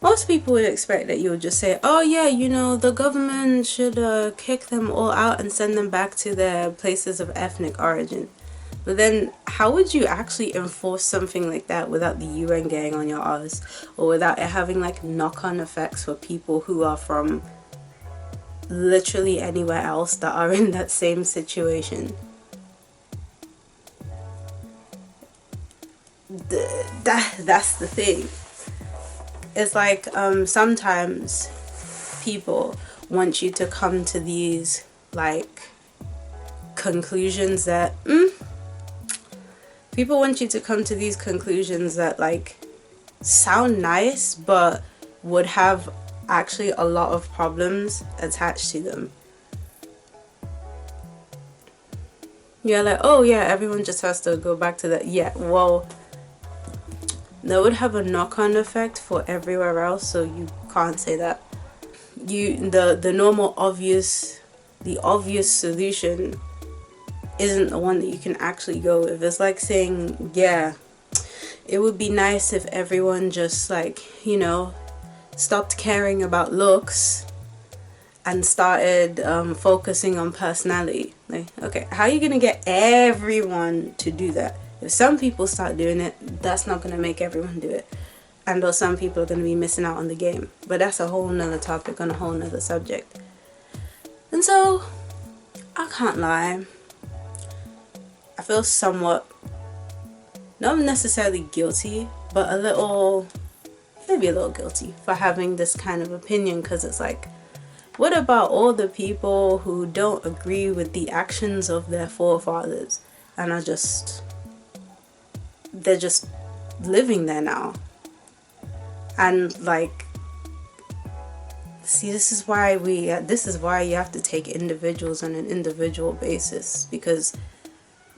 most people would expect that you would just say, oh yeah, you know, the government should kick them all out and send them back to their places of ethnic origin. But then, how would you actually enforce something like that without the UN getting on your ass? Or without it having like knock-on effects for people who are from literally anywhere else that are in that same situation? That's the thing. It's like sometimes people want you to come to these like conclusions that people want you to come to these conclusions that like sound nice but would have actually a lot of problems attached to them. Yeah, like, oh yeah, everyone just has to go back to that. Yeah, well, that would have a knock-on effect for everywhere else, so you can't say that. The normal obvious solution isn't the one that you can actually go with. It's like saying, yeah, it would be nice if everyone just like, you know, stopped caring about looks and started focusing on personality. Like, okay, how are you gonna get everyone to do that? If some people start doing it, that's not gonna make everyone do it. And though some people are gonna be missing out on the game. But that's a whole nother topic on a whole nother subject. And so, I can't lie, I feel somewhat, not necessarily guilty, but maybe a little guilty for having this kind of opinion, because it's like, what about all the people who don't agree with the actions of their forefathers and they're just living there now? And like, see, this is why you have to take individuals on an individual basis, because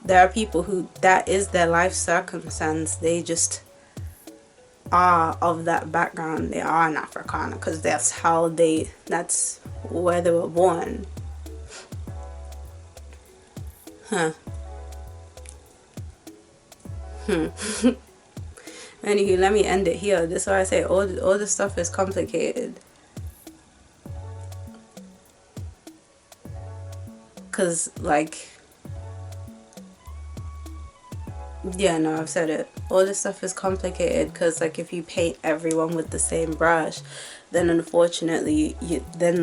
there are people who that is their life circumstance. They just are of that background. They are an Afrikaner because that's where they were born. Anywho, let me end it here. That's why I say all the stuff is complicated. Cause like, yeah, no, I've said it. All this stuff is complicated because like if you paint everyone with the same brush, then unfortunately it's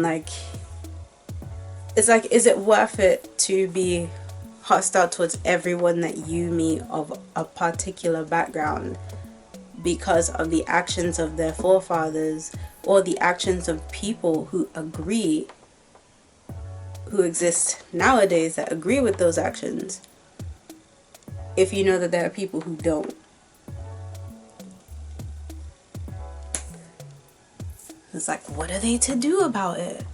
like, is it worth it to be hostile towards everyone that you meet of a particular background because of the actions of their forefathers or the actions of people who exist nowadays that agree with those actions, if you know that there are people who don't? It's like, what are they to do about it?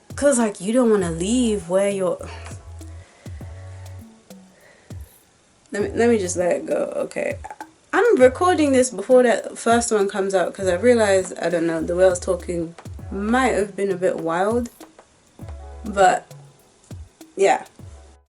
Because like, you don't want to leave where you're... Let me just let it go. Okay, I'm recording this before that first one comes out because I realized, I don't know, the way I was talking might have been a bit wild. But yeah,